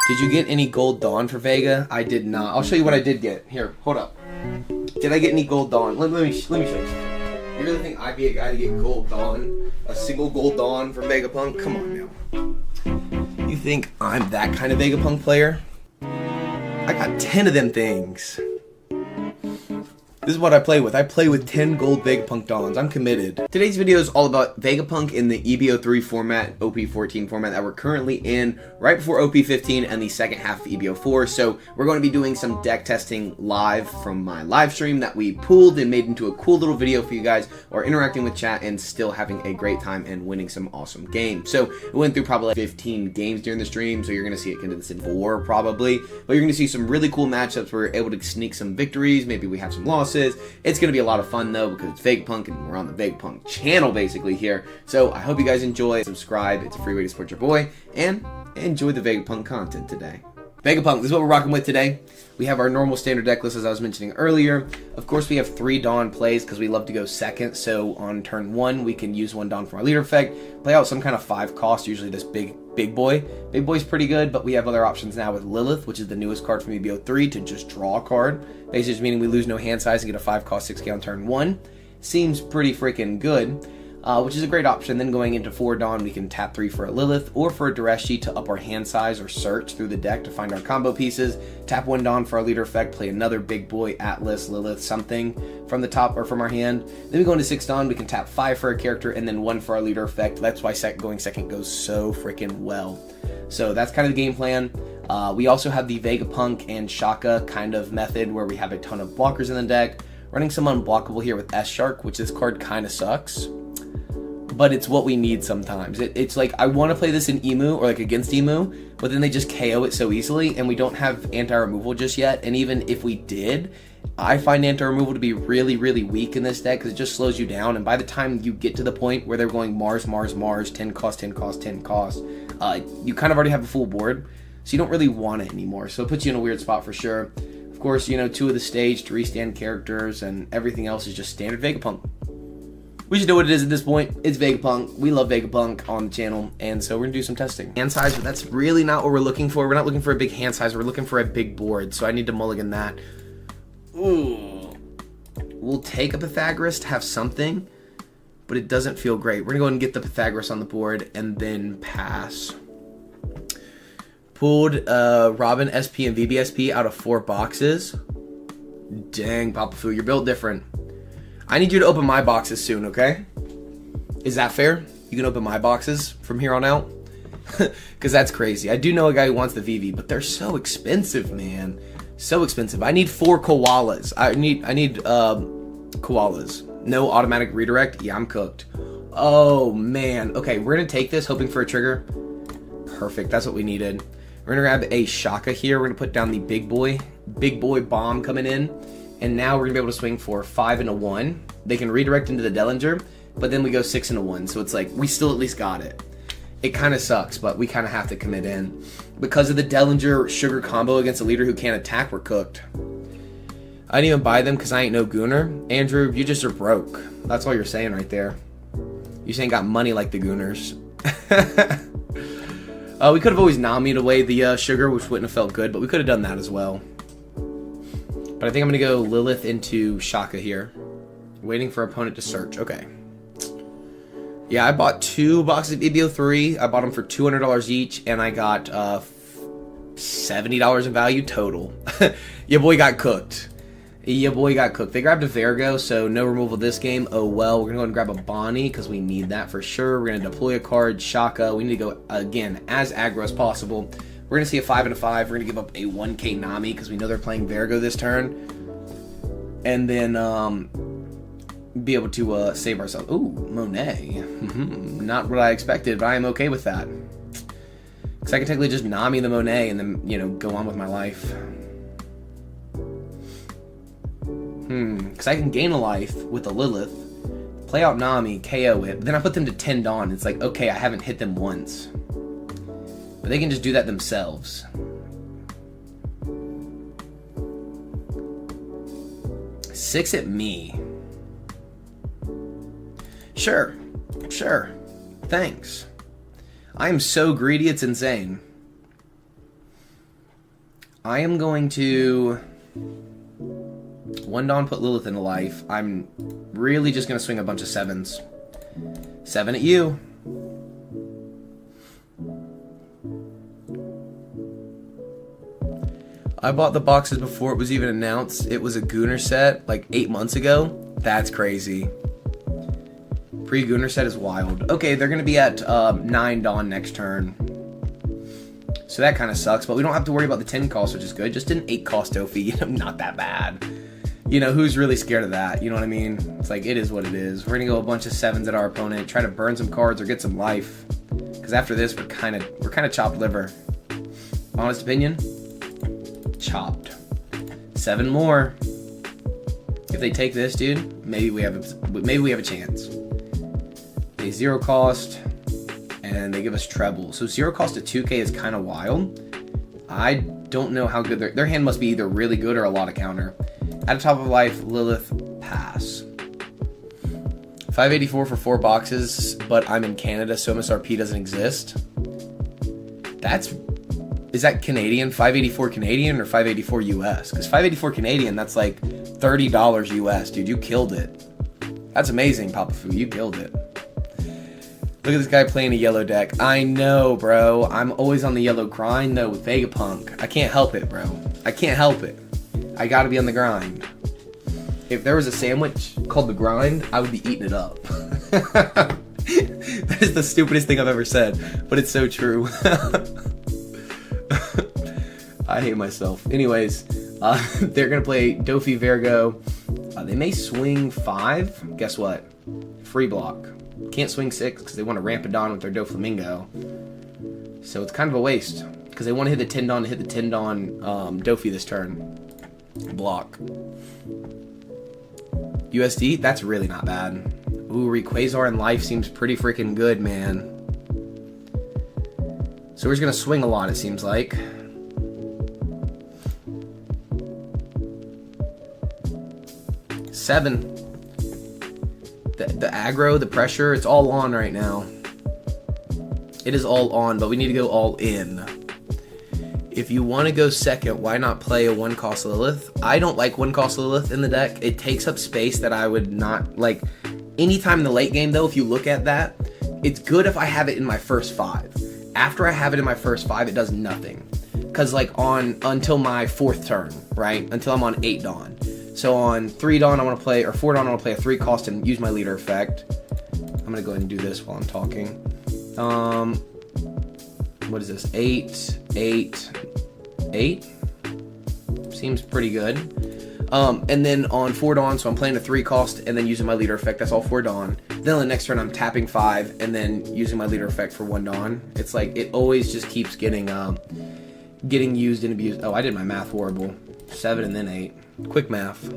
Did you get any gold Dawn for Vega? I did not. I'll show you what I did get. Here, hold up. Did I get any gold Dawn? Let me show you something. You really think I'd be a guy to get gold Dawn? A single gold Dawn for Vegapunk? Come on now. You think I'm that kind of Vegapunk player? I got 10 of them things. This is what I play with. I play with 10 gold Vegapunk Dawns. I'm committed. Today's video is all about Vegapunk in the EB03 format, OP14 format that we're currently in right before OP15 and the second half of EB04. So we're going to be doing some deck testing live from my live stream that we pulled and made into a cool little video for you guys, or interacting with chat and still having a great time and winning some awesome games. So we went through probably like 15 games during the stream, so you're going to see it condense in 4 probably. But you're going to see some really cool matchups where we're able to sneak some victories. Maybe we have some losses. It's going to be a lot of fun though, because it's Vegapunk and we're on the Vegapunk channel basically here. So I hope you guys enjoy. Subscribe. It's a free way to support your boy and enjoy the Vegapunk content today. Vegapunk, this is what we're rocking with today. We have our normal standard deck list as I was mentioning earlier. Of course, we have 3 Dawn plays because we love to go second. So on turn 1, we can use 1 Dawn for our leader effect, play out some kind of 5 cost, usually this big boy. Big boy's pretty good, but we have other options now with Lilith, which is the newest card from EB03, to just draw a card. Basically just meaning we lose no hand size and get a 5 cost 6k on turn 1. Seems pretty freaking good. Which is a great option. Then going into 4 Dawn, we can tap 3 for a Lilith or for a Dureshi to up our hand size or search through the deck to find our combo pieces. Tap 1 Dawn for our leader effect, play another big boy, Atlas, Lilith, something from the top or from our hand. Then we go into 6 Dawn, we can tap 5 for a character and then 1 for our leader effect. That's why going second goes so freaking well. So that's kind of the game plan. We also have the Vegapunk and Shaka kind of method where we have a ton of blockers in the deck. Running some unblockable here with S-Shark, which this card kind of sucks, but it's what we need sometimes. It's like, I want to play this in Emu, or like against Emu, but then they just KO it so easily, and we don't have anti-removal just yet, and even if we did, I find anti-removal to be really, really weak in this deck, because it just slows you down, and by the time you get to the point where they're going Mars, Mars, Mars, 10 cost, 10 cost, 10 cost, you kind of already have a full board, so you don't really want it anymore, so it puts you in a weird spot for sure. Of course, you know, 2 of the stage, 3 stand characters, and everything else is just standard Vegapunk. We should know what it is at this point. It's Vegapunk. We love Vegapunk on the channel, and so we're going to do some testing. Hand size, but that's really not what we're looking for. We're not looking for a big hand size. We're looking for a big board, so I need to mulligan that. Ooh. We'll take a Pythagoras to have something, but it doesn't feel great. We're going to go ahead and get the Pythagoras on the board and then pass. Pulled Robin, SP, and VBSP out of 4 boxes. Dang, Papa Fu, you're built different. I need you to open my boxes soon, okay? Is that fair? You can open my boxes from here on out? Because that's crazy. I do know a guy who wants the VV, but they're so expensive, man. So expensive. I need 4 koalas. I need koalas. No automatic redirect? Yeah, I'm cooked. Oh, man. Okay, we're going to take this, hoping for a trigger. Perfect. That's what we needed. We're going to grab a Shaka here. We're going to put down the big boy bomb coming in. And now we're going to be able to swing for 5 and a 1. They can redirect into the Dellinger, but then we go 6 and a 1. So it's like, we still at least got it. It kind of sucks, but we kind of have to commit in. Because of the Dellinger Sugar combo against a leader who can't attack, we're cooked. I didn't even buy them because I ain't no Gooner. Andrew, you just are broke. That's all you're saying right there. You ain't got money like the Gooners. We could have always Nami'd away the Sugar, which wouldn't have felt good, but we could have done that as well. But I think I'm going to go Lilith into Shaka here. Waiting for opponent to search. Okay. Yeah, I bought 2 boxes of EB03. I bought them for $200 each, and I got $70 in value total. Your boy got cooked. Your boy got cooked. They grabbed a Virgo, so no removal this game. Oh well, we're going to go ahead and grab a Bonney, because we need that for sure. We're going to deploy a card, Shaka. We need to go, again, as aggro as possible. We're going to see a 5 and a 5. We're going to give up a 1k Nami because we know they're playing Virgo this turn. And then be able to save ourselves. Ooh, Monet. Not what I expected, but I am okay with that. Because I can technically just Nami the Monet and then, you know, go on with my life. Because I can gain a life with a Lilith, play out Nami, KO it, but then I put them to 10 Dawn. It's like, okay, I haven't hit them once. But they can just do that themselves. Six at me. Sure. Thanks. I am so greedy, it's insane. I am going to one Dawn, put Lilith into life. I'm really just going to swing a bunch of 7s. 7 at you. I bought the boxes before it was even announced. It was a Gooner set like 8 months ago. That's crazy. Pre-Gooner set is wild. Okay, they're going to be at 9 Dawn next turn. So that kind of sucks, but we don't have to worry about the 10 cost, which is good. Just an 8 cost Dofi, not that bad. You know, who's really scared of that? You know what I mean? It's like, it is what it is. We're going to go a bunch of 7s at our opponent, try to burn some cards or get some life. Because after this, we're kind of chopped liver. Honest opinion? Chopped. 7 more. If they take this, dude, maybe we have a chance. A 0 cost, and they give us treble. So 0 cost to 2k is kind of wild. I don't know how good their hand must be either really good or a lot of counter. At the top of life, Lilith, pass. 584 for 4 boxes, but I'm in Canada, so MSRP doesn't exist. Is that Canadian? 584 Canadian or 584 US? Because 584 Canadian, that's like $30 US, dude. You killed it. That's amazing, Papa Fu. You killed it. Look at this guy playing a yellow deck. I know, bro. I'm always on the yellow grind, though, with Vegapunk. I can't help it, bro. I can't help it. I gotta be on the grind. If there was a sandwich called the grind, I would be eating it up. That is the stupidest thing I've ever said, but it's so true. I hate myself. Anyways, they're going to play Dofi Virgo. They may swing 5. Guess what? Free block. Can't swing 6 because they want to ramp it on with their Doflamingo. So it's kind of a waste because they want to hit the 10 Dawn to hit the 10 Dawn Dofi this turn. Block. USD? That's really not bad. Ooh, Rayquaza in life seems pretty freaking good, man. So we're just going to swing a lot, it seems like. Seven. The aggro, the pressure, it's all on right now. It is all on, but we need to go all in. If you want to go second, why not play a 1 cost Lilith? I don't like 1 cost Lilith in the deck. It takes up space that I would not like. Anytime in the late game, though, if you look at that, it's good if I have it in my first 5. After I have it in my first 5, it does nothing. Because, like, until my 4th turn, right? Until I'm on 8 Dawn. So on 3 Dawn, I want to play, or 4 Dawn, I want to play a 3 cost and use my leader effect. I'm going to go ahead and do this while I'm talking. What is this? 8, 8, 8? Seems pretty good. And then on 4 Dawn, so I'm playing a 3 cost and then using my leader effect. That's all 4 Dawn. Then on the next turn, I'm tapping 5 and then using my leader effect for 1 Dawn. It's like, it always just keeps getting used and abused. Oh, I did my math horrible. 7 and then 8. Quick math.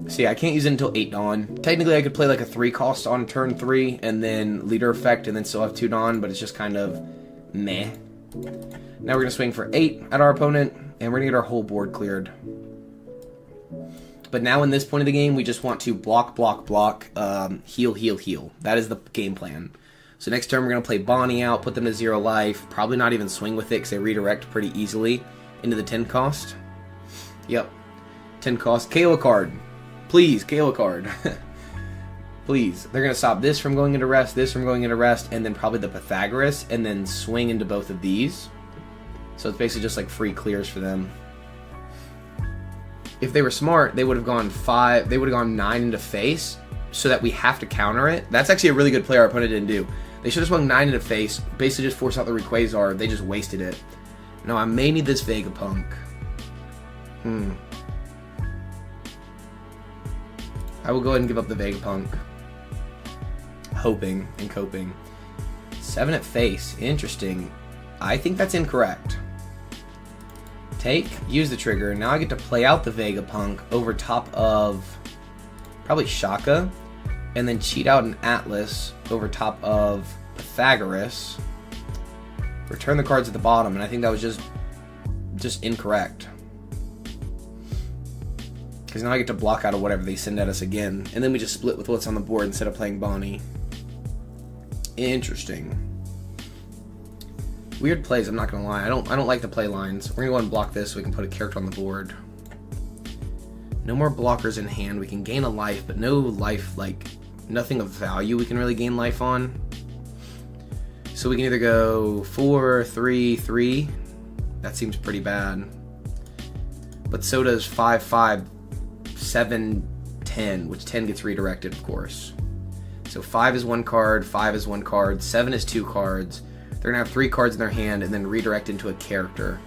See, I can't use it until 8 Dawn. Technically, I could play like a 3 cost on turn 3 and then leader effect and then still have 2 Dawn, but it's just kind of meh. Now we're going to swing for 8 at our opponent, and we're going to get our whole board cleared. But now in this point of the game, we just want to block, block, block, heal, heal, heal. That is the game plan. So next turn, we're going to play Bonney out, put them to 0 life, probably not even swing with it because they redirect pretty easily into the 10 cost. Yep. 10 cost. KO a card. Please, KO a card. Please. They're going to stop this from going into rest, this from going into rest, and then probably the Pythagoras, and then swing into both of these. So it's basically just like free clears for them. If they were smart, they would have gone 5, they would have gone 9 into face, so that we have to counter it. That's actually a really good play our opponent didn't do. They should have swung 9 into face, basically just force out the Rayquaza. They just wasted it. Now I may need this Vegapunk. I will go ahead and give up the Vegapunk. Hoping and coping. 7 at face. Interesting. I think that's incorrect. Take, use the trigger. Now I get to play out the Vegapunk over top of probably Shaka, and then cheat out an Atlas over top of Pythagoras. Return the cards at the bottom, and I think that was just incorrect. Because now I get to block out of whatever they send at us again, and then we just split with what's on the board instead of playing Bonney. Interesting. Weird plays, I'm not gonna lie. I don't like the play lines. We're gonna go ahead and block this so we can put a character on the board. No more blockers in hand. We can gain a life, but no life, like, nothing of value we can really gain life on. So we can either go 4, 3, 3. That seems pretty bad. But so does 5, 5, 7, 10, which 10 gets redirected, of course. So 5 is 1 card, 5 is 1 card, 7 is 2 cards. They're gonna have 3 cards in their hand and then redirect into a character.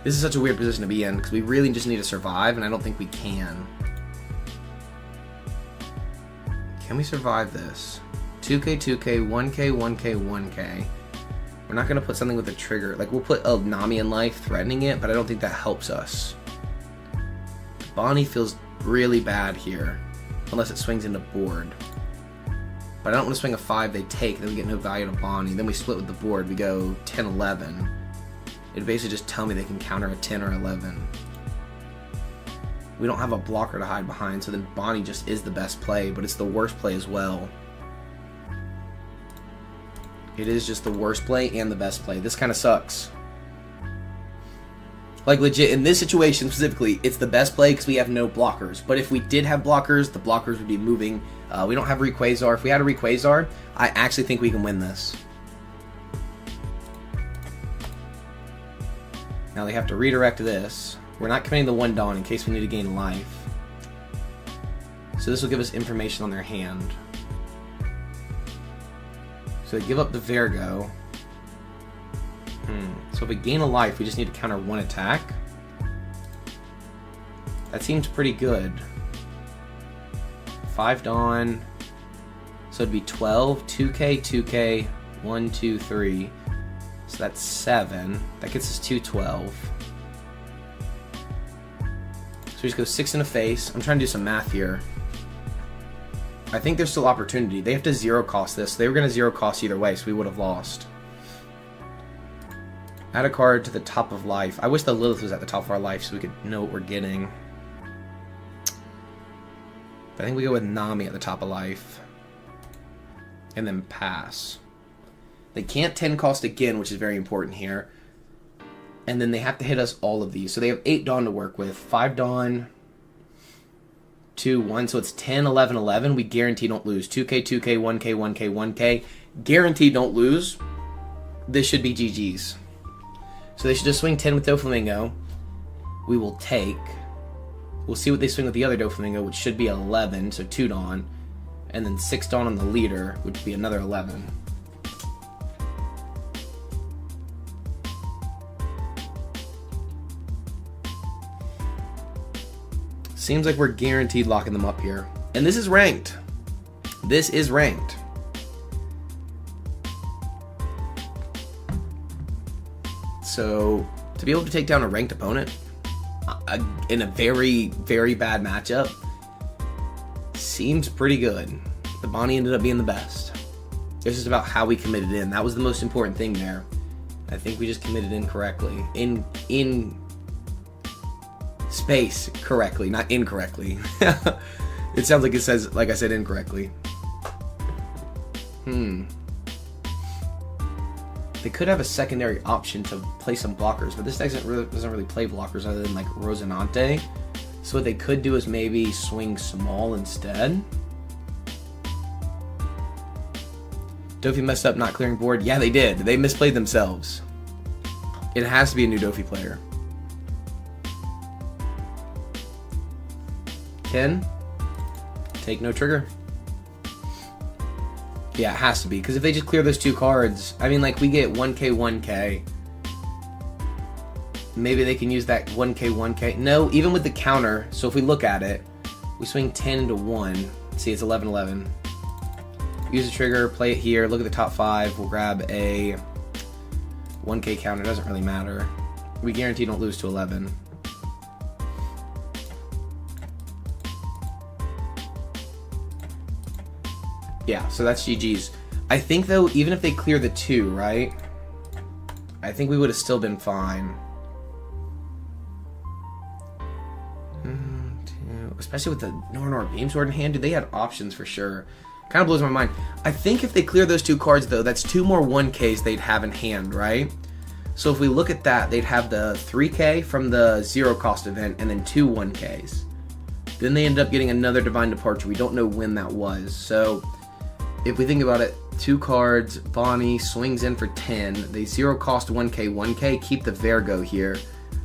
This is such a weird position to be in because we really just need to survive, and I don't think we can. Can we survive this? 2k, 2k, 1k, 1k, 1k. We're not going to put something with a trigger. Like, we'll put a Nami in life threatening it, but I don't think that helps us. Bonney feels really bad here, unless it swings into board. But I don't want to swing a 5 they take, then we get no value to Bonney. Then we split with the board, we go 10, 11. It'd basically just tell me they can counter a 10 or 11. We don't have a blocker to hide behind, so then Bonney just is the best play, but it's the worst play as well. It is just the worst play and the best play. This kind of sucks. Like, legit, in this situation specifically, it's the best play because we have no blockers. But if we did have blockers, the blockers would be moving. We don't have Rayquaza. If we had a Rayquaza, I actually think we can win this. Now they have to redirect this. We're not committing the 1 Dawn in case we need to gain life. So this will give us information on their hand. So they give up the Virgo. So if we gain a life, we just need to counter 1 attack. That seems pretty good. 5 Dawn. So it'd be 12, 2k, 2k, 1, 2, 3. So that's 7. That gets us 212. So we just go 6 in a face. I'm trying to do some math here. I think there's still opportunity. They have to 0 cost this. They were going to 0 cost either way, so we would have lost. Add a card to the top of life. I wish the Lilith was at the top of our life so we could know what we're getting. But I think we go with Nami at the top of life. And then pass. They can't 10 cost again, which is very important here. And then they have to hit us all of these. So they have 8 Dawn to work with. 5 Dawn, 2, 1. So it's 10, 11, 11. We guarantee don't lose. 2k, 2k, 1k, 1k, 1k. Guarantee don't lose. This should be GG's. So they should just swing 10 with Doflamingo. We will take. We'll see what they swing with the other Doflamingo, which should be 11. So 2 Dawn. And then 6 Dawn on the leader, which would be another 11. Seems like we're guaranteed locking them up here. And this is ranked. This is ranked. So, to be able to take down a ranked opponent in a very, very bad matchup seems pretty good. The Bonney ended up being the best. It's just about how we committed in. That was the most important thing there. I think we just committed in correctly. In space correctly, not incorrectly. It sounds like it says, like I said, incorrectly. They could have a secondary option to play some blockers, but this deck doesn't really play blockers other than like Rosinante. So what they could do is maybe swing small instead. Dofi messed up not clearing board. Yeah, they did. They misplayed themselves. It has to be a new Dofi player. 10. Take no trigger. Yeah, it has to be, because if they just clear those 2 cards, I mean, like, we get 1k, 1k. Maybe they can use that 1k, 1k. No, even with the counter, so if we look at it, we swing 10 into 1. See, it's 11, 11. Use the trigger, play it here, look at the top 5. We'll grab a 1k counter, doesn't really matter. We guarantee don't lose to 11. Yeah, so that's GG's. I think, though, even if they clear the 2, right? I think we would have still been fine. Especially with the Nor Beam Sword in hand, dude, they had options for sure. Kind of blows my mind. I think if they clear those 2 cards, though, that's 2 more 1Ks they'd have in hand, right? So if we look at that, they'd have the 3K from the 0 cost event and then 2 1Ks. Then they end up getting another Divine Departure. We don't know when that was. So if we think about it, 2 cards, Bonney swings in for 10. They 0 cost 1K, keep the Vergo here.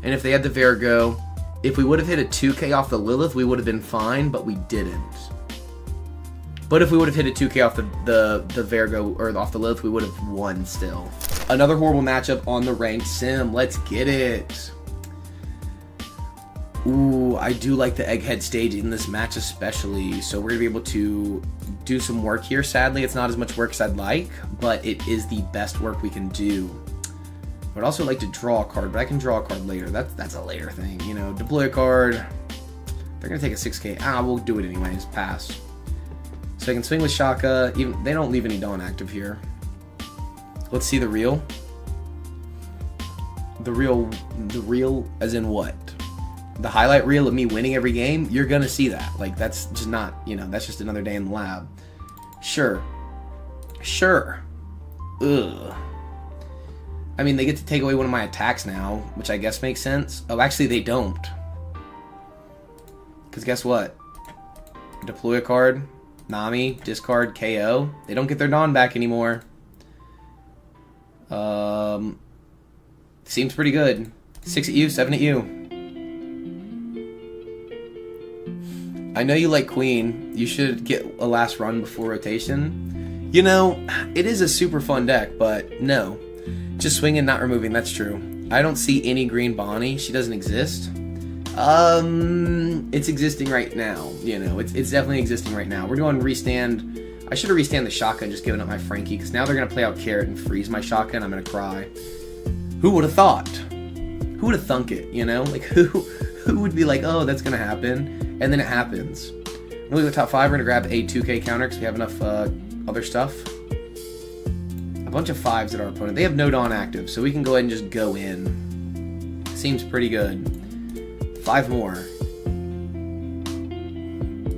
And if they had the Vergo, if we would have hit a 2K off the Lilith, we would have been fine, but we didn't. But if we would have hit a 2K off the Vergo, or off the Lilith, we would have won still. Another horrible matchup on the ranked sim. Let's get it. Ooh, I do like the Egghead stage in this match especially. So we're going to be able to do some work here. Sadly, it's not as much work as I'd like, but it is the best work we can do. I'd also like to draw a card, but I can draw a card later. That's a later thing, you know. Deploy a card. They're going to take a 6K. We'll do it anyways. Pass. So I can swing with Shaka. Even they don't leave any Dawn active here. Let's see the reel. The reel as in what? The highlight reel of me winning every game? You're gonna see that. Like, that's just not, you know, that's just another day in the lab. Sure. Ugh. I mean, they get to take away one of my attacks now, which I guess makes sense. Oh, actually they don't. Because guess what? Deploy a card. Nami, discard, KO. They don't get their Dawn back anymore. Seems pretty good. 6 at you, 7 at you. I know you like Queen. You should get a last run before rotation. You know, it is a super fun deck, but no. Just swinging, not removing, that's true. I don't see any green Bonney. She doesn't exist. It's existing right now. You know, it's definitely existing right now. We're doing restand. I should have restand the Shaka and just given up my Frankie, because now they're going to play out Carrot and freeze my Shaka, and I'm going to cry. Who would have thought? Who would have thunk it, you know? Like, who would be like, oh, that's going to happen, and then it happens. When we go top 5, we're going to grab a 2K counter, because we have enough other stuff. A bunch of 5s at our opponent. They have no Dawn active, so we can go ahead and just go in. Seems pretty good. 5 more.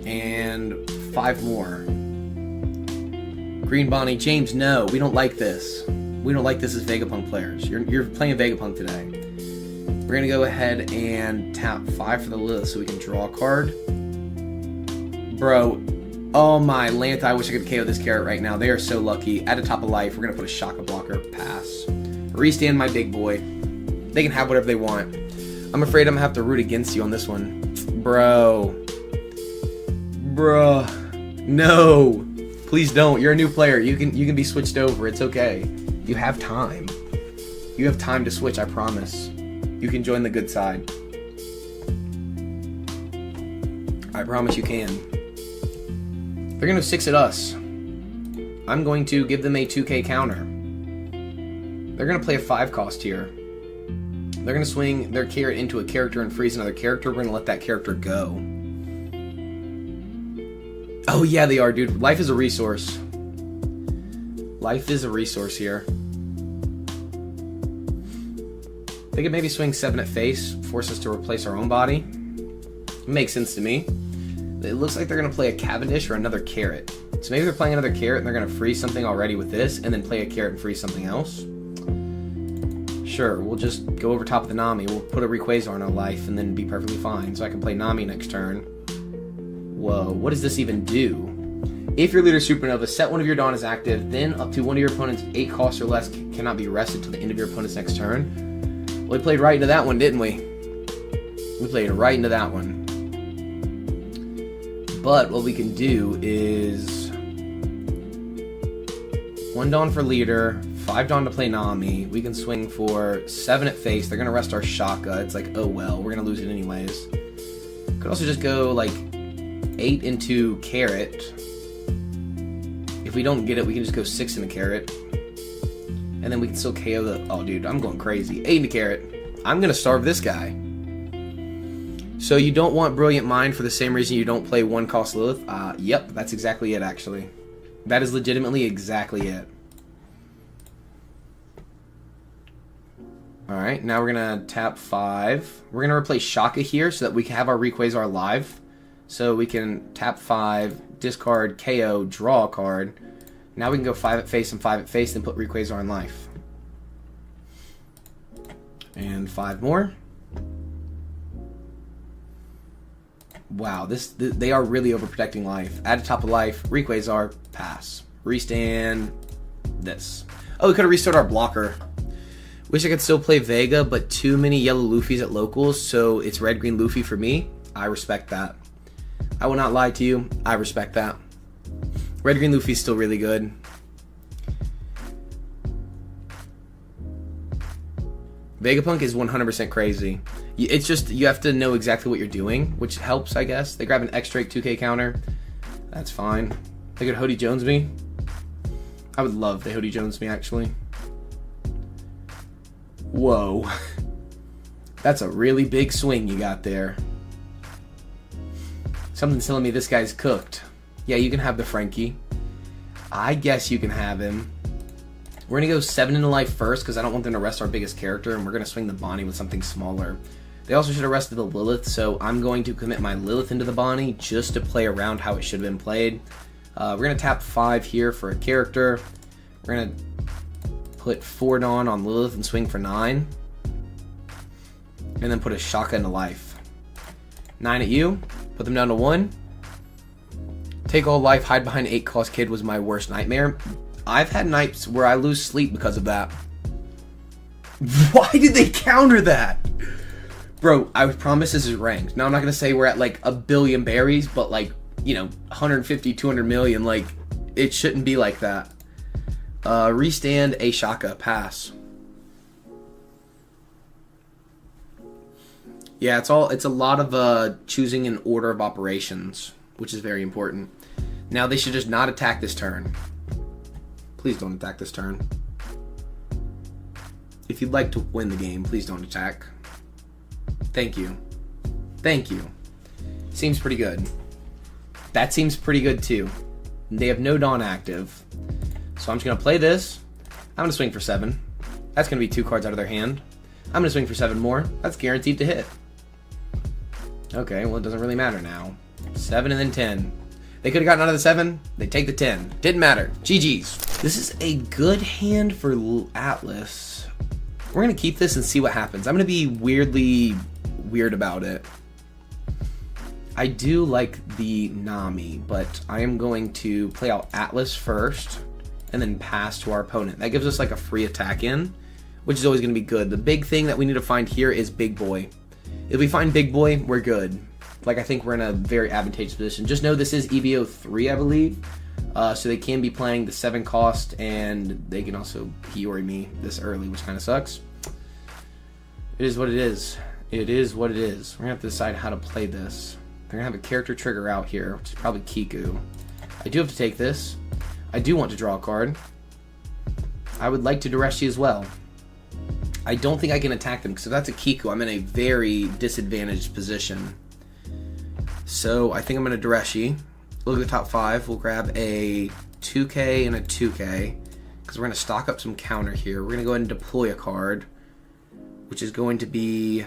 And 5 more. Green Bonney. James, no. We don't like this. We don't like this as Vegapunk players. You're playing Vegapunk today. We're going to go ahead and tap 5 for the Lilith so we can draw a card. Bro. Oh my Lanta, I wish I could KO this Carrot right now. They are so lucky. At the top of life, we're going to put a Shaka blocker. Pass. Restand my big boy. They can have whatever they want. I'm afraid I'm going to have to root against you on this one. Bro. Bruh. No. Please don't. You're a new player. You can be switched over. It's okay. You have time. You have time to switch, I promise. You can join the good side. I promise you can. They're going to 6 at us. I'm going to give them a 2K counter. They're going to play a 5 cost here. They're going to swing their Carrot into a character and freeze another character. We're going to let that character go. Oh yeah, they are, dude. Life is a resource. Life is a resource here. They could maybe swing 7 at face, force us to replace our own body. Makes sense to me. It looks like they're going to play a Cavendish or another Carrot. So maybe they're playing another Carrot and they're going to freeze something already with this, and then play a Carrot and freeze something else. Sure, we'll just go over top of the Nami. We'll put a Rayquaza on our life and then be perfectly fine. So I can play Nami next turn. Whoa, what does this even do? If your leader Supernova, set one of your Dawn as active, then up to one of your opponent's 8 costs or less cannot be rested till the end of your opponent's next turn. Well, we played right into that one, didn't we? We played right into that one. But what we can do is 1 Dawn for leader, 5 Dawn to play Nami. We can swing for 7 at face. They're going to rest our Shaka. It's like, oh well, we're going to lose it anyways. Could also just go like 8 into Carrot. If we don't get it, we can just go 6 into Carrot. And then we can still KO the... Oh, dude, I'm going crazy. 8 into Carrot. I'm going to starve this guy. So you don't want Brilliant Mind for the same reason you don't play 1 cost Lilith? Yep, that's exactly it, actually. That is legitimately exactly it. Alright, now we're going to tap 5. We're going to replace Shaka here so that we can have our Rayquaza live. So we can tap 5, discard, KO, draw a card. Now we can go 5 at face and 5 at face, then put Rayquaza on life. And 5 more. Wow, they are really overprotecting life. Add a top of life, Rayquaza, pass. Restand this. Oh, we could have restored our blocker. Wish I could still play Vega, but too many yellow Luffys at locals, so it's red-green Luffy for me. I respect that. I will not lie to you. I respect that. Red-green Luffy's still really good. Vegapunk is 100% crazy. It's just, you have to know exactly what you're doing, which helps, I guess. They grab an X-Drake 2K counter. That's fine. They could Hody Jones me. I would love the Hody Jones me, actually. Whoa. That's a really big swing you got there. Something's telling me this guy's cooked. Yeah, you can have the Frankie. I guess you can have him. We're going to go 7 into life first because I don't want them to rest our biggest character, and we're going to swing the Bonney with something smaller. They also should have rested the Lilith, so I'm going to commit my Lilith into the Bonney just to play around how it should have been played. We're going to tap 5 here for a character. We're going to put 4 Dawn on Lilith and swing for 9. And then put a Shaka into life. 9 at you. Put them down to 1. Take all life, hide behind 8 cost kid was my worst nightmare. I've had nights where I lose sleep because of that. Why did they counter that? Bro, I promise this is ranked. Now, I'm not going to say we're at like a billion berries, but like, you know, 150, 200 million. Like, it shouldn't be like that. Restand a Shaka, pass. Yeah, it's a lot of choosing an order of operations, which is very important. Now, they should just not attack this turn. Please don't attack this turn. If you'd like to win the game, please don't attack. Thank you. Thank you. Seems pretty good. That seems pretty good too. They have no Dawn active. So I'm just going to play this. I'm going to swing for 7. That's going to be 2 cards out of their hand. I'm going to swing for 7 more. That's guaranteed to hit. Okay, well it doesn't really matter now. 7 and then 10. They could have gotten out of the 7. They take the 10. Didn't matter. GG's. This is a good hand for Atlas. We're going to keep this and see what happens. I'm going to be weirdly weird about it. I do like the Nami, but I am going to play out Atlas first and then pass to our opponent. That gives us like a free attack in, which is always going to be good. The big thing that we need to find here is Big Boy. If we find Big Boy, we're good. Like, I think we're in a very advantageous position. Just know this is EB03, I believe. So they can be playing the 7 cost, and they can also Hiyori me this early, which kind of sucks. It is what it is. It is what it is. We're going to have to decide how to play this. They're going to have a character trigger out here, which is probably Kiku. I do have to take this. I do want to draw a card. I would like to Dareshi as well. I don't think I can attack them, because if that's a Kiku, I'm in a very disadvantaged position. So I think I'm going to Dareshi. Look at the top 5. We'll grab a 2K and a 2K, because we're going to stock up some counter here. We're going to go ahead and deploy a card, which is going to be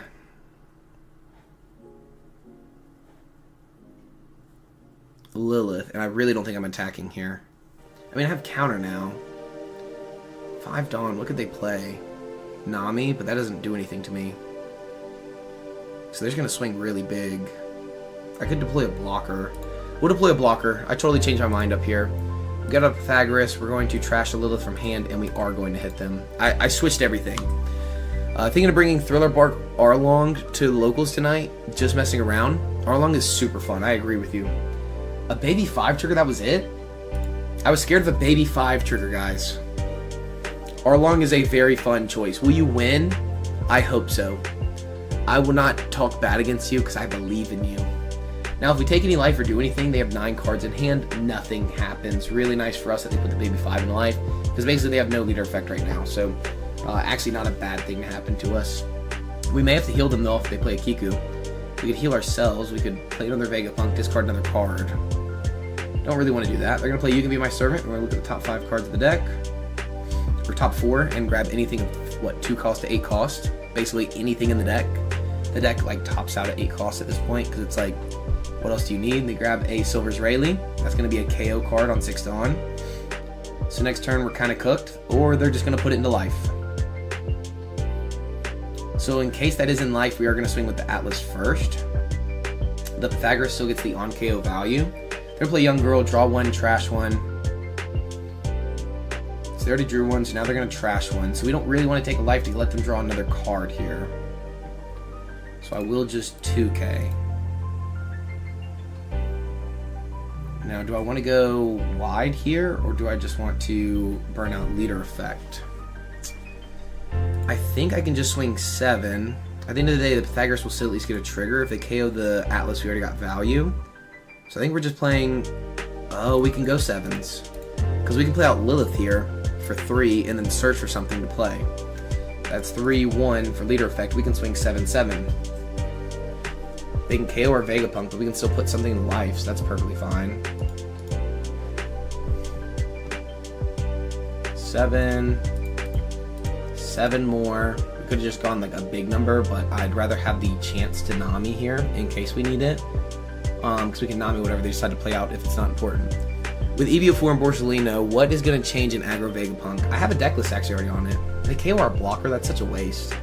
Lilith, and I really don't think I'm attacking here. I mean, I have counter now. 5 Dawn, what could they play? Nami, but that doesn't do anything to me. So they're just going to swing really big. I could deploy a blocker. We'll deploy a blocker. I totally changed my mind up here. We got a Pythagoras. We're going to trash a Lilith from hand, and we are going to hit them. I switched everything. Thinking of bringing Thriller Bark Arlong to locals tonight. Just messing around. Arlong is super fun. I agree with you. A baby 5 trigger, that was it? I was scared of a baby 5 trigger, guys. Arlong is a very fun choice. Will you win? I hope so. I will not talk bad against you because I believe in you. Now, if we take any life or do anything, they have 9 cards in hand. Nothing happens. Really nice for us that they put the baby 5 in life, because basically they have no leader effect right now. So, actually not a bad thing to happen to us. We may have to heal them, though, if they play a Kiku. We could heal ourselves. We could play another Vegapunk, discard another card. Don't really want to do that. They're going to play You Can Be My Servant. We're going to look at the top 5 cards of the deck. Or top 4, and grab anything of, what, 2 cost to 8 cost? Basically anything in the deck. The deck, like, tops out at 8 cost at this point, because it's like, What else do you need? They grab a Silver's Rayleigh. That's going to be a KO card on 6 Dawn. So next turn we're kind of cooked, or they're just going to put it into life. So in case that is in life, we are going to swing with the Atlas first. The Pythagoras still gets the on KO value. They're going to play Young Girl, draw 1, trash 1. So they already drew 1, so now they're going to trash 1. So we don't really want to take a life to let them draw another card here. So I will just 2K. Now, do I want to go wide here, or do I just want to burn out leader effect? I think I can just swing 7. At the end of the day, the Pythagoras will still at least get a trigger. If they KO the Atlas, we already got value. So I think we're just playing... Oh, we can go 7s. Because we can play out Lilith here for 3, and then search for something to play. That's 3-1 for leader effect. We can swing 7-7. They can KO our Vegapunk, but we can still put something in life, so that's perfectly fine. 7 more. We could have just gone like a big number, but I'd rather have the chance to Nami here in case we need it. Because we can Nami whatever they decide to play out if it's not important. With EB04 and Borsalino, what is going to change in aggro Vegapunk? I have a deck list actually already on it. They KO our blocker, that's such a waste.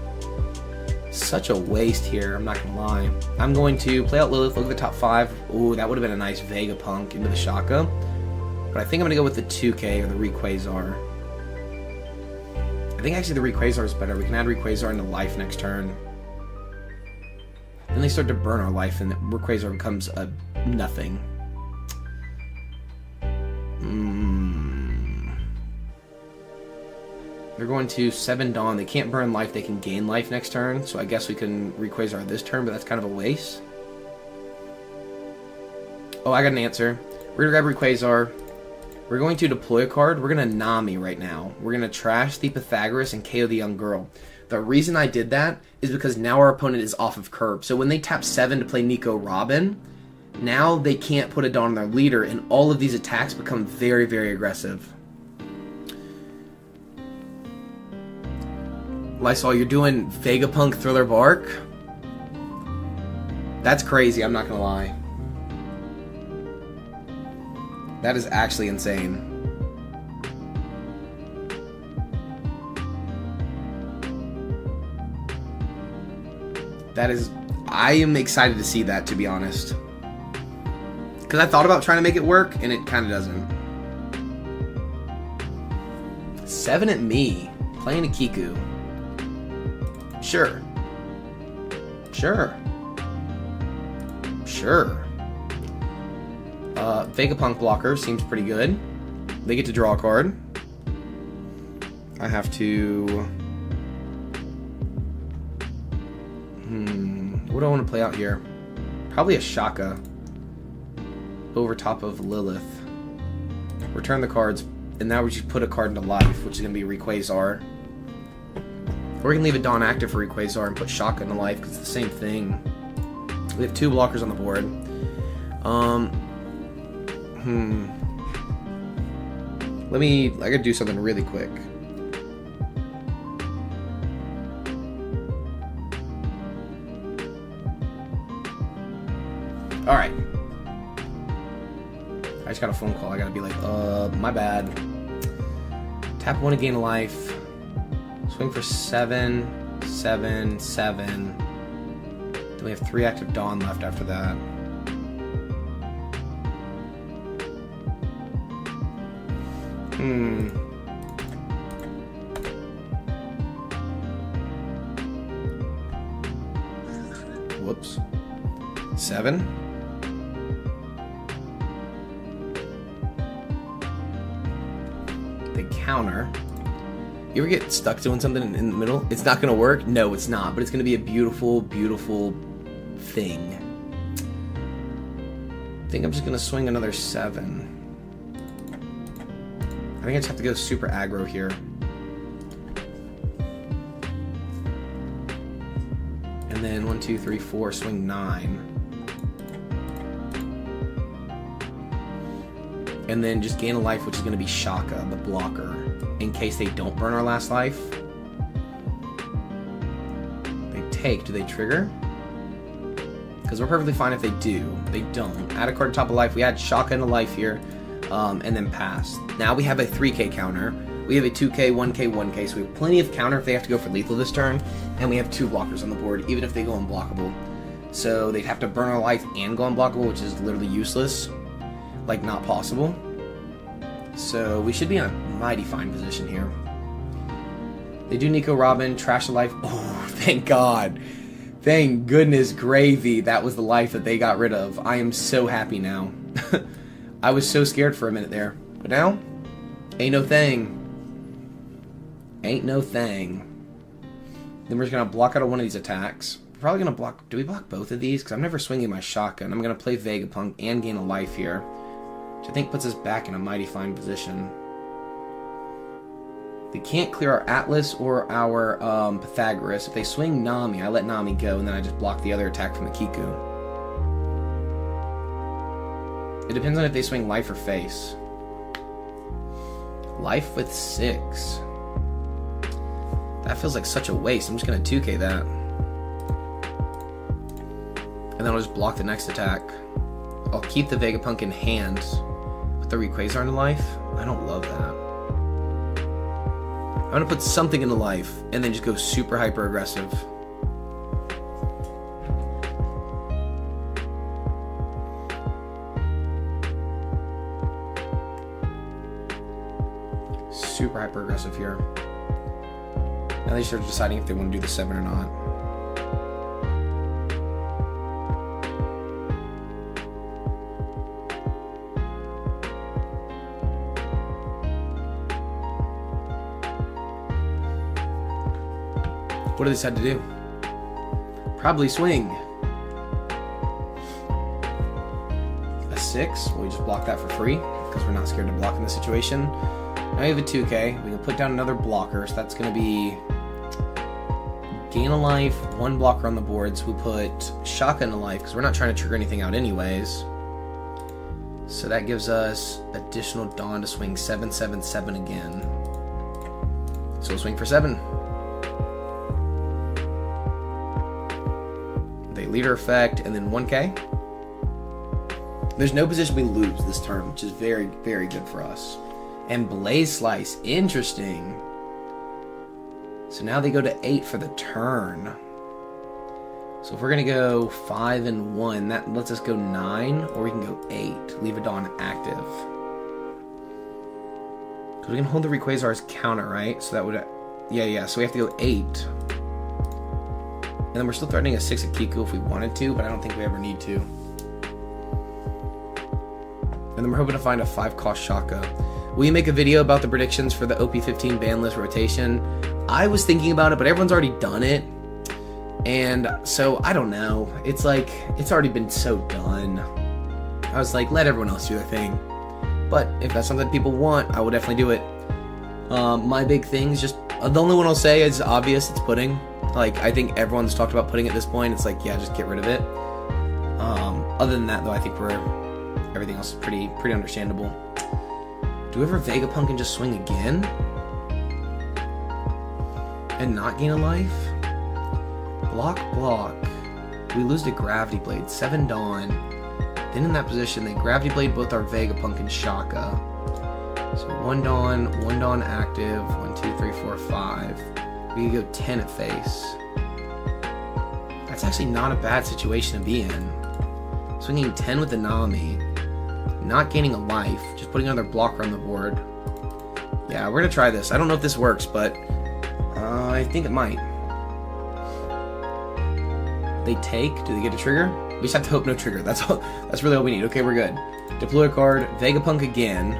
Such a waste here, I'm not going to lie. I'm going to play out Lilith, look at the top 5. Ooh, that would have been a nice Vegapunk into the Shaka. But I think I'm going to go with the 2K or the Rayquaza. I think actually the Rayquaza is better. We can add Rayquaza into life next turn. Then they start to burn our life and Rayquaza becomes a nothing. They're going to 7 Dawn. They can't burn life, they can gain life next turn. So I guess we can Rayquaza this turn, but that's kind of a waste. Oh, I got an answer. We're going to grab Rayquaza. We're going to deploy a card. We're going to Nami right now. We're going to trash the Pythagoras and KO the Young Girl. The reason I did that is because now our opponent is off of curb. So when they tap 7 to play Nico Robin, now they can't put a Dawn on their leader, and all of these attacks become very, very aggressive. Lysol, you're doing Vegapunk Thriller Bark? That's crazy, I'm not gonna lie. That is actually insane. That is... I am excited to see that, to be honest. Because I thought about trying to make it work, and it kind of doesn't. 7 at me. Playing a Kiku. Sure. Sure. Sure. Vegapunk blocker seems pretty good. They get to draw a card. I have to... What do I want to play out here? Probably a Shaka. Over top of Lilith. Return the cards, and now we just put a card into life, which is going to be Rayquaza. Or we can leave a Dawn active for Rayquaza and put Shaka into life, because it's the same thing. We have 2 blockers on the board. I gotta do something really quick. Alright. I just got a phone call. I gotta be like, my bad. Tap 1 to gain a life. Swing for 7, 7, 7. Then we have 3 active Dawn left after that. Whoops. 7. They counter. You ever get stuck doing something in the middle? It's not going to work? No, it's not. But it's going to be a beautiful, beautiful thing. I think I'm just going to swing another 7. I think I just have to go super aggro here. And then 1, 2, 3, 4, swing 9. And then just gain a life, which is going to be Shaka, the blocker, in case they don't burn our last life. They take. Do they trigger? because we're perfectly fine if they do. They don't. Add a card to top of life. We had Shaka into life here, and then pass. Now we have a 3k counter. We have a 2k, 1k, 1k, so we have plenty of counter if they have to go for lethal this turn, and we have 2 blockers on the board, even if they go unblockable. So they'd have to burn our life and go unblockable, which is literally useless. Like, not possible. So we should be in a mighty fine position here. They do Nico Robin, trash the life. Oh, thank God. Thank goodness gravy. That was the life that they got rid of. I am so happy now. I was so scared for a minute there. But now, ain't no thing. Ain't no thing. Then we're just going to block out of one of these attacks. We're probably going to block... Do we block both of these? Because I'm never swinging my shotgun. I'm going to play Vegapunk and gain a life here, which I think puts us back in a mighty fine position. They can't clear our Atlas or our Pythagoras. If they swing Nami, I let Nami go, and then I just block the other attack from the Kiku. It depends on if they swing life or face. Life with 6. That feels like such a waste. I'm just going to 2k that. And then I'll just block the next attack. I'll keep the Vegapunk in hand. Put the Rayquaza into life. I don't love that. I'm going to put something into life and then just go super hyper aggressive. Super hyper aggressive here. Now they start deciding if they want to do the 7 or not. What do they decide to do? Probably swing. A 6. Well, we just block that for free because we're not scared to block in this situation. Now we have a 2k. We can put down another blocker, so that's going to be gain a life, 1 blocker on the board. So we put Shaka into life because we're not trying to trigger anything out anyways. So that gives us additional Dawn to swing 7, 7, 7 again. So we'll swing for 7. They leader effect and then 1k. There's no position we lose this turn, which is very, very good for us. And Blaze Slice, interesting. So now they go to 8 for the turn. So if we're going to go 5 and 1, that lets us go 9, or we can go 8. Leave a Dawn active. Because we can hold the Rayquaza as counter, right? So that would... Yeah, so we have to go 8. And then we're still threatening a 6 at Kiku if we wanted to, but I don't think we ever need to. And then we're hoping to find a 5-cost Shaka. Will you make a video about the predictions for the OP14 ban list rotation? I was thinking about it, but everyone's already done it. And so, I don't know. It's like, it's already been so done. I was like, let everyone else do their thing. But if that's something people want, I will definitely do it. My big thing is just, the only one I'll say is obvious, it's pudding. Like, I think everyone's talked about pudding at this point. It's like, yeah, just get rid of it. Other than that, though, I think everything else is pretty understandable. Do we ever Vegapunk and just swing again? And not gain a life? Block. We lose to Gravity Blade. 7 Dawn. Then in that position, they Gravity Blade both our Vegapunk and Shaka. So 1 Dawn active. 1, 2, 3, 4, 5. We could go 10 at face. That's actually not a bad situation to be in. Swinging 10 with the Nami. Not gaining a life. Just putting another blocker on the board. Yeah, we're going to try this. I don't know if this works, but I think it might. They take. Do they get a trigger? We just have to hope no trigger. That's all. That's really all we need. Okay, we're good. Deploy a card. Vegapunk again.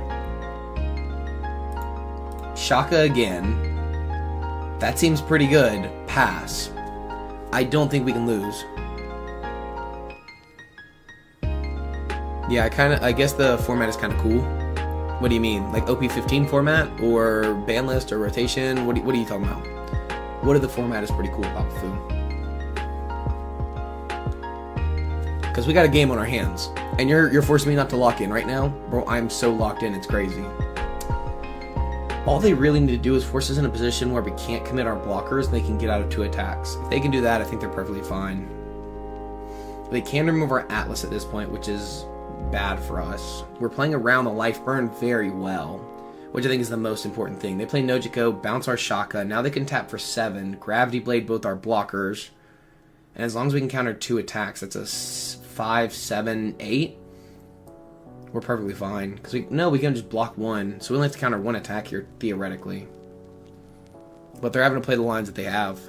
Shaka again. That seems pretty good. Pass. I don't think we can lose. Yeah, I guess the format is kind of cool. What do you mean? Like OP15 format? Or ban list or rotation? What are you talking about? What of the format is pretty cool about Fu? Because we got a game on our hands. And you're forcing me not to lock in right now? Bro, I'm so locked in, it's crazy. All they really need to do is force us in a position where we can't commit our blockers and they can get out of 2 attacks. If they can do that, I think they're perfectly fine. They can remove our Atlas at this point, which is bad for us. We're playing around the life burn very well, which I think is the most important thing. They play Nojiko, bounce our Shaka. Now they can tap for 7, Gravity Blade both our blockers. And as long as we can counter 2 attacks, that's a 5, 7, 8. We're perfectly fine. Because we can just block 1. So we only have to counter 1 attack here, theoretically. But they're having to play the lines that they have.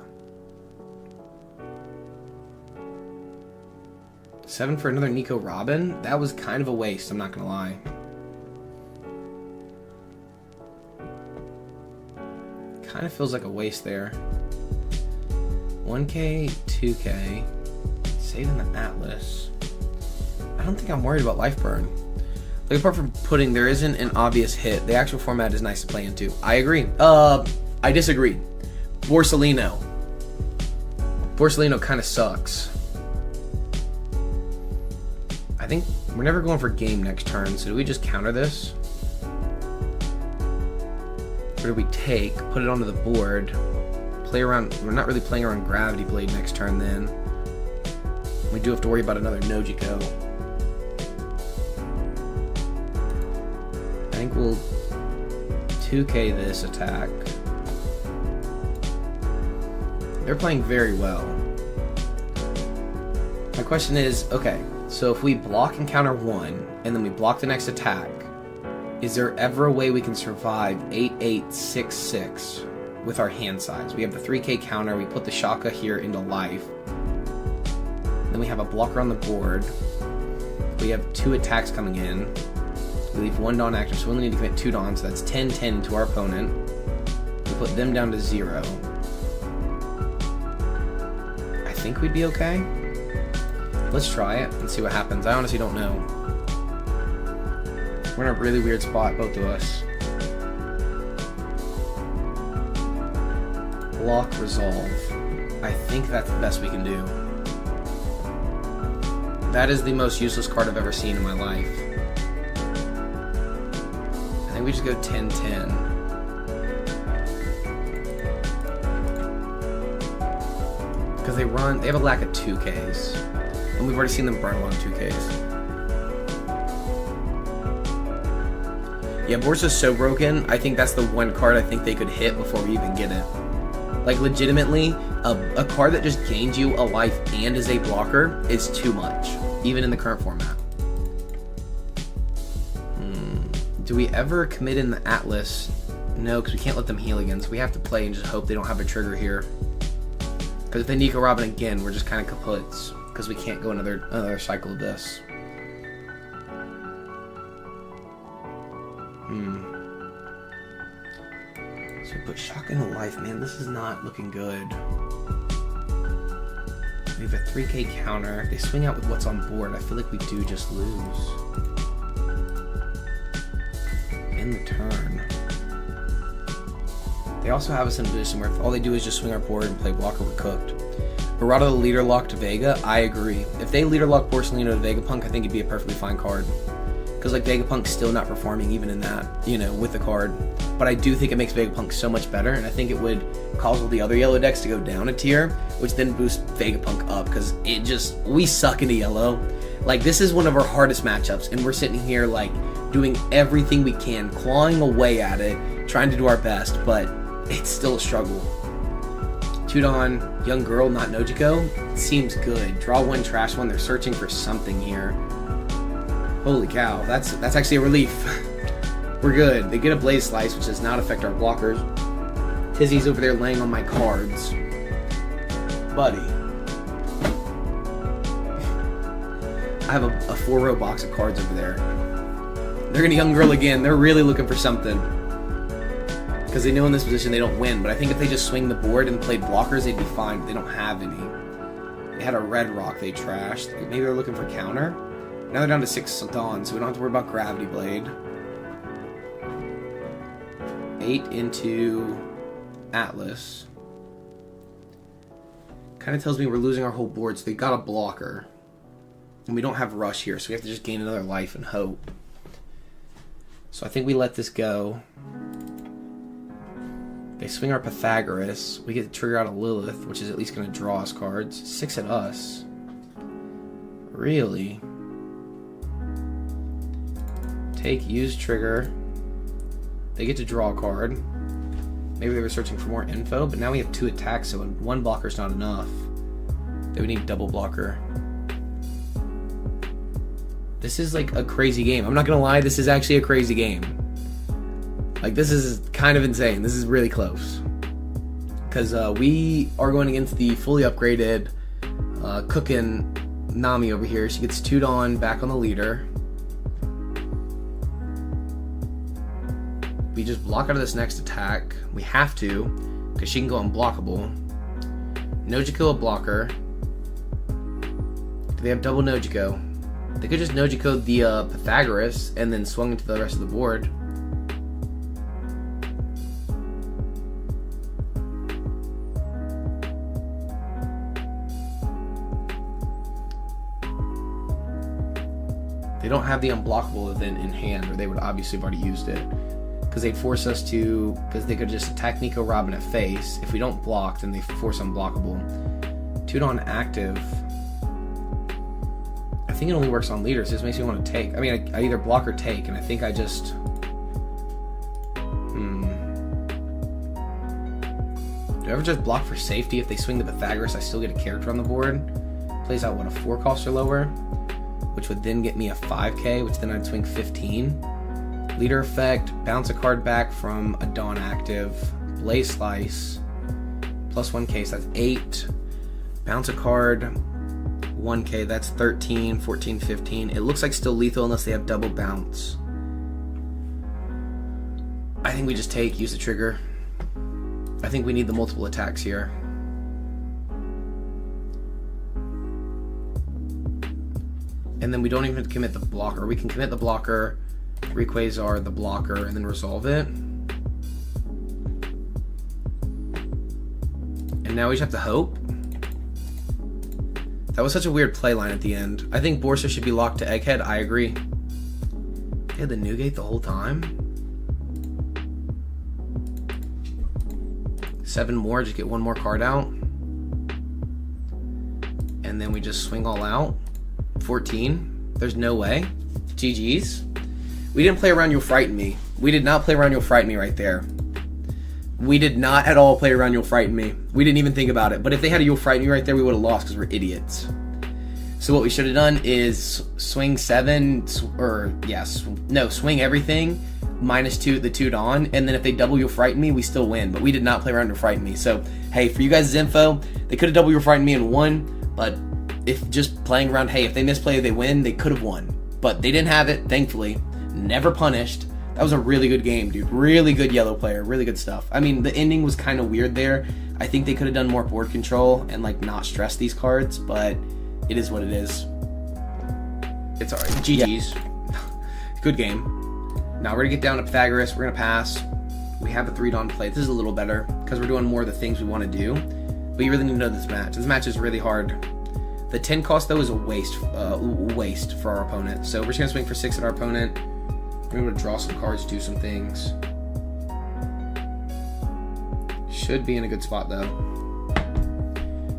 7 for another Nico Robin? That was kind of a waste, I'm not going to lie. Kind of feels like a waste there. 1k, 2k. Saving the Atlas. I don't think I'm worried about life burn. Like, apart from putting, there isn't an obvious hit. The actual format is nice to play into. I agree. I disagree. Borsalino. Borsalino kind of sucks. I think we're never going for game next turn, so do we just counter this? Or do we take, put it onto the board, play around? We're not really playing around Gravity Blade next turn then. We do have to worry about another Nojiko. I think we'll 2k this attack. They're playing very well. My question is, okay, so if we block and counter 1, and then we block the next attack, is there ever a way we can survive 8-8-6-6 with our hand size? We have the 3k counter, we put the Shaka here into life. Then we have a blocker on the board. We have 2 attacks coming in. We leave 1 Dawn active, so we only need to commit 2 Dawns, so that's 10-10 to our opponent. We put them down to 0. I think we'd be okay. Let's try it and see what happens. I honestly don't know. We're in a really weird spot, both of us. Block, resolve. I think that's the best we can do. That is the most useless card I've ever seen in my life. I think we just go 10-10. Because they have a lack of 2Ks. And we've already seen them burn a lot of 2Ks. Yeah, Borsa's so broken, I think that's the one card I think they could hit before we even get it. Like, legitimately, a card that just gains you a life and is a blocker is too much, even in the current format. Do we ever commit in the Atlas? No, because we can't let them heal again, so we have to play and just hope they don't have a trigger here. Because if they Nico Robin again, we're just kind of kaputs, because we can't go another cycle of this. So we put Shaka into life. Man, this is not looking good. We have a 3k counter. They swing out with what's on board. I feel like we do just lose. In the turn. They also have us in a position where if all they do is just swing our board and play blocker, we're cooked. Barada the leader lock to Vega, I agree. If they leader lock Borsalino to Vegapunk, I think it'd be a perfectly fine card. Because like Vegapunk's still not performing even in that, with the card. But I do think it makes Vegapunk so much better, and I think it would cause all the other yellow decks to go down a tier, which then boosts Vegapunk up, because we suck into yellow. Like, this is one of our hardest matchups, and we're sitting here, like, doing everything we can, clawing away at it, trying to do our best, but it's still a struggle. 2 Dawn, young girl, not Nojiko, seems good. Draw 1, trash 1, they're searching for something here. Holy cow, that's actually a relief. We're good. They get a Blaze Slice, which does not affect our blockers. Tizzy's over there laying on my cards. Buddy. I have a 4-row box of cards over there. They're gonna young girl again. They're really looking for something. Because they know in this position they don't win, but I think if they just swing the board and played blockers, they'd be fine, but they don't have any. They had a red rock they trashed. Maybe they're looking for counter? Now they're down to 6 Dawn, so we don't have to worry about Gravity Blade. 8 into Atlas. Kind of tells me we're losing our whole board, so they got a blocker. And we don't have Rush here, so we have to just gain another life and hope. So I think we let this go. They swing our Pythagoras. We get to trigger out a Lilith, which is at least going to draw us cards. 6 at us. Really? Take, use trigger. They get to draw a card. Maybe they were searching for more info, but now we have 2 attacks, so 1 blocker is not enough. They would need double blocker. This is like a crazy game. I'm not gonna lie, this is actually a crazy game. Like, this is kind of insane. This is really close. Because we are going against the fully upgraded cookin' Nami over here. She gets 2 Dawn back on the leader. We just block out of this next attack. We have to, because she can go unblockable. Nojiko a blocker. Do they have double Nojiko? They could just Nojiko the Pythagoras and then swung into the rest of the board. They don't have the unblockable event in hand, or they would obviously have already used it. Because they'd force us to, because they could just attack Nico Robin at face. If we don't block, then they force unblockable. 2 Dawn active. I think it only works on leaders. This makes me want to take. I mean, I either block or take, and I think I just... Do I ever just block for safety? If they swing the Pythagoras, I still get a character on the board. Plays out, what, a 4 cost or lower? Which would then get me a 5k, which then I'd swing 15. Leader effect, bounce a card back from a Dawn active. Blaze Slice, plus 1k, so that's 8. Bounce a card, 1k, that's 13, 14, 15. It looks like still lethal unless they have double bounce. I think we just take, use the trigger. I think we need the multiple attacks here. And then we don't even commit the blocker. We can commit the blocker, Rayquaza the blocker, and then resolve it. And now we just have to hope. That was such a weird play line at the end. I think Borsa should be locked to Egghead. I agree. They had the Newgate the whole time. 7 more, just get 1 more card out. And then we just swing all out. 14. There's no way. GG's. We didn't play around, you'll frighten me. We did not play around, you'll frighten me right there. We did not at all play around, you'll frighten me. We didn't even think about it. But if they had a you'll frighten me right there, we would have lost because we're idiots. So what we should have done is swing 7, or yes, no, swing everything, -2 the 2 Dawn, and then if they double you'll frighten me, we still win. But we did not play around, you'll frighten me. So hey, for you guys' info, they could have double you'll frighten me and won, but if just playing around, hey, if they misplay, they win, they could have won. But they didn't have it, thankfully. Never punished. That was a really good game, dude. Really good yellow player. Really good stuff. I mean, the ending was kind of weird there. I think they could have done more board control and, like, not stress these cards, but it is what it is. It's alright. GG's. Good game. Now we're going to get down to Pythagoras. We're going to pass. We have a 3 Dawn play. This is a little better because we're doing more of the things we want to do. But you really need to know this match. This match is really hard. The 10 cost, though, is a waste for our opponent. So we're just going to swing for 6 at our opponent. We're going to draw some cards, do some things. Should be in a good spot, though.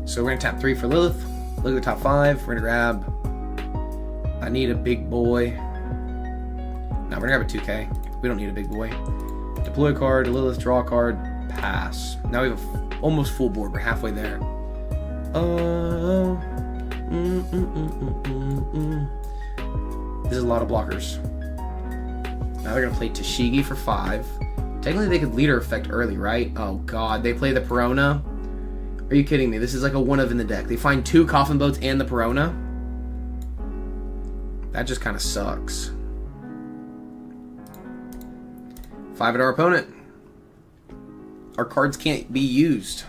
So we're going to tap 3 for Lilith. Look at the top 5. We're going to grab... I need a big boy. No, we're going to grab a 2K. We don't need a big boy. Deploy a card, Lilith, draw a card, pass. Now we have almost full board. We're halfway there. This is a lot of blockers. Now they're going to play Tashigi for 5. Technically they could leader effect early, right? Oh god, they play the Perona? Are you kidding me? This is like a 1-of in the deck. They find 2 Coffin Boats and the Perona? That just kind of sucks. 5 at our opponent. Our cards can't be used.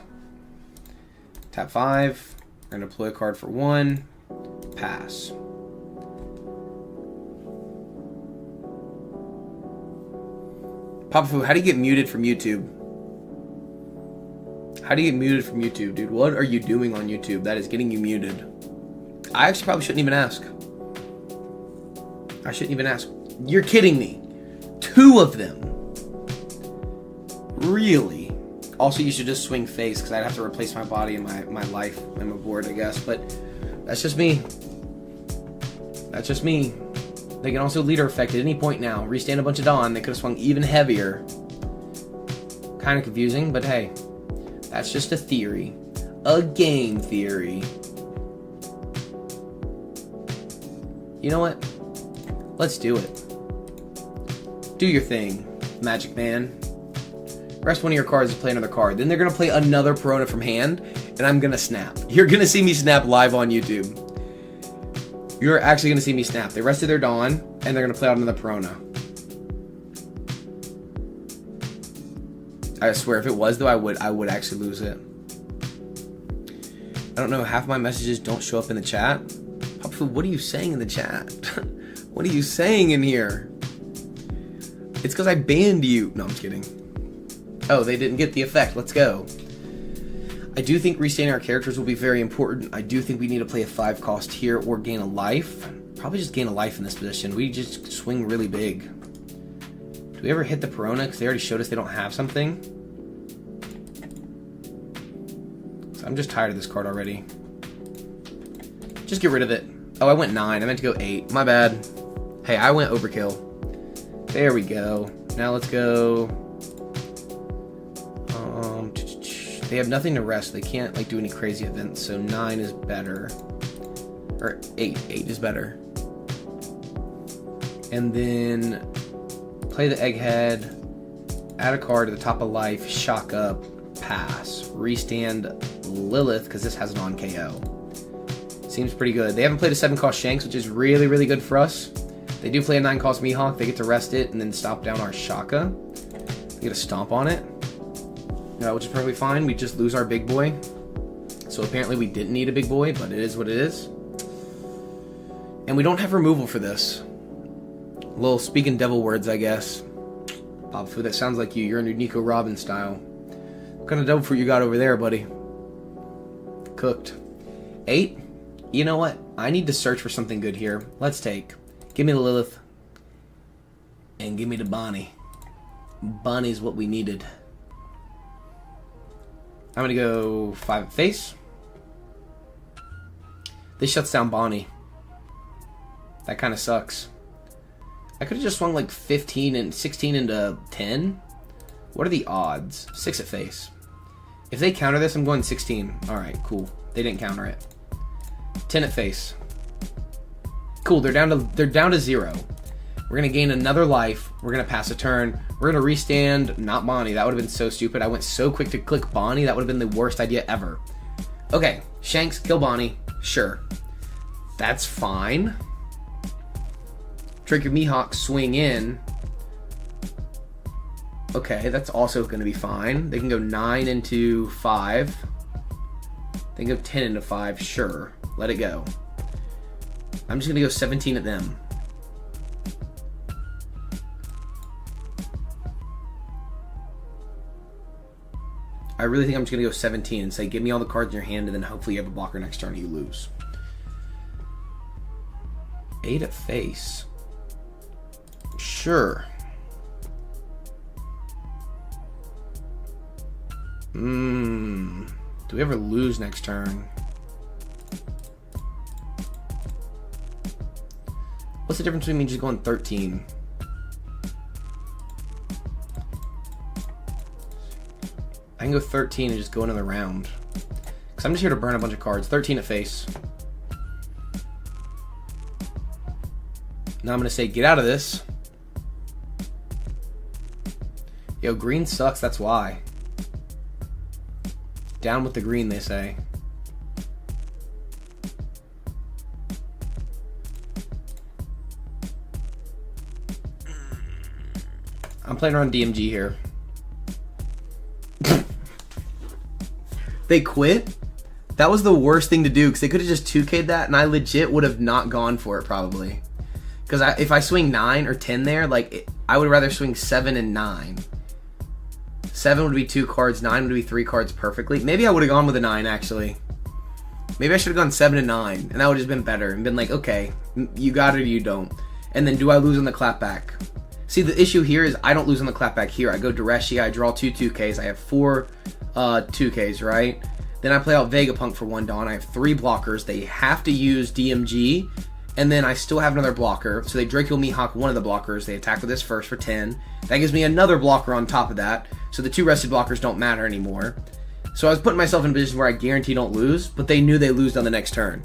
Tap 5. We're going to deploy a card for 1. Pass. Papa Fu, how do you get muted from YouTube? How do you get muted from YouTube, dude? What are you doing on YouTube that is getting you muted? I actually probably shouldn't even ask. I shouldn't even ask. You're kidding me. 2 of them. Really? Also, you should just swing face, because I'd have to replace my body and my life and my board, I guess. But that's just me. That's just me. They can also leader effect at any point now. Restand a bunch of Dawn. They could have swung even heavier. Kind of confusing, but hey. That's just a theory. A game theory. You know what? Let's do it. Do your thing, Magic Man. Rest one of your cards to play another card. Then they're going to play another Perona from hand, and I'm going to snap. You're going to see me snap live on YouTube. You're actually going to see me snap. They rested their Dawn, and they're going to play out another Perona. I swear, if it was, though, I would actually lose it. I don't know, half my messages don't show up in the chat. Pop Food, what are you saying in the chat? What are you saying in here? It's because I banned you. No, I'm just kidding. Oh, they didn't get the effect. Let's go. I do think restaining our characters will be very important. I do think we need to play a 5 cost here or gain a life. Probably just gain a life in this position. We just swing really big. Do we ever hit the Perona? Because they already showed us they don't have something. So I'm just tired of this card already. Just get rid of it. Oh, I went 9. I meant to go 8. My bad. Hey, I went overkill. There we go. Now let's go. They have nothing to rest. They can't like do any crazy events. So 9 is better. Or 8. 8 is better. And then play the Egghead. Add a card to the top of life. Shock up. Pass. Restand Lilith because this has an on KO. Seems pretty good. They haven't played a 7 cost Shanks, which is really, really good for us. They do play a 9 cost Mihawk. They get to rest it and then stop down our Shaka. They get a stomp on it. Which is perfectly fine. We just lose our big boy. So apparently we didn't need a big boy, but it is what it is. And we don't have removal for this. A little speaking devil words, I guess. Bob Fu, that sounds like you. You're under Nico Robin style. What kind of devil fruit you got over there, buddy? Cooked. 8? You know what? I need to search for something good here. Let's take. Give me the Lilith. And give me the Bonney. Bonney's what we needed. I'm going to go 5 face. This shuts down Bonney. That kind of sucks. I could have just swung like 15 and 16 into 10. What are the odds? 6 at face. If they counter this, I'm going 16. Alright, cool. They didn't counter it. 10 at face. Cool, they're down to 0. We're going to gain another life. We're going to pass a turn. We're going to restand, not Bonney. That would have been so stupid. I went so quick to click Bonney. That would have been the worst idea ever. Okay, Shanks, kill Bonney. Sure. That's fine. Trick your Mihawk, swing in. Okay, that's also going to be fine. They can go 9 into 5. They can go 10 into 5. Sure. Let it go. I'm just going to go 17 at them. I really think I'm just going to go 17 and say, give me all the cards in your hand, and then hopefully you have a blocker next turn and you lose. 8 at face. Sure. Do we ever lose next turn? What's the difference between me just going 13? I can go 13 and just go another round. Because I'm just here to burn a bunch of cards. 13 at face. Now I'm going to say, get out of this. Yo, green sucks, that's why. Down with the green, they say. I'm playing around DMG here. They quit? That was the worst thing to do, because they could have just 2K'd that, and I legit would have not gone for it, probably. Because if I swing 9 or 10 there, like, I would rather swing 7 and 9. 7 would be 2 cards, 9 would be 3 cards perfectly. Maybe I would have gone with a 9, actually. Maybe I should have gone 7 and 9, and that would have just been better, and been like, okay, you got it or you don't. And then do I lose on the clapback? See, the issue here is I don't lose on the clapback here. I go Dureshi, I draw 2 2Ks, I have 4 2Ks, right? Then I play out Vegapunk for 1 Dawn. I have 3 blockers. They have to use DMG, and then I still have another blocker. So they Draco Mihawk one of the blockers. They attack with this first for 10. That gives me another blocker on top of that. So the 2 rested blockers don't matter anymore. So I was putting myself in a position where I guarantee don't lose, but they knew they lose on the next turn.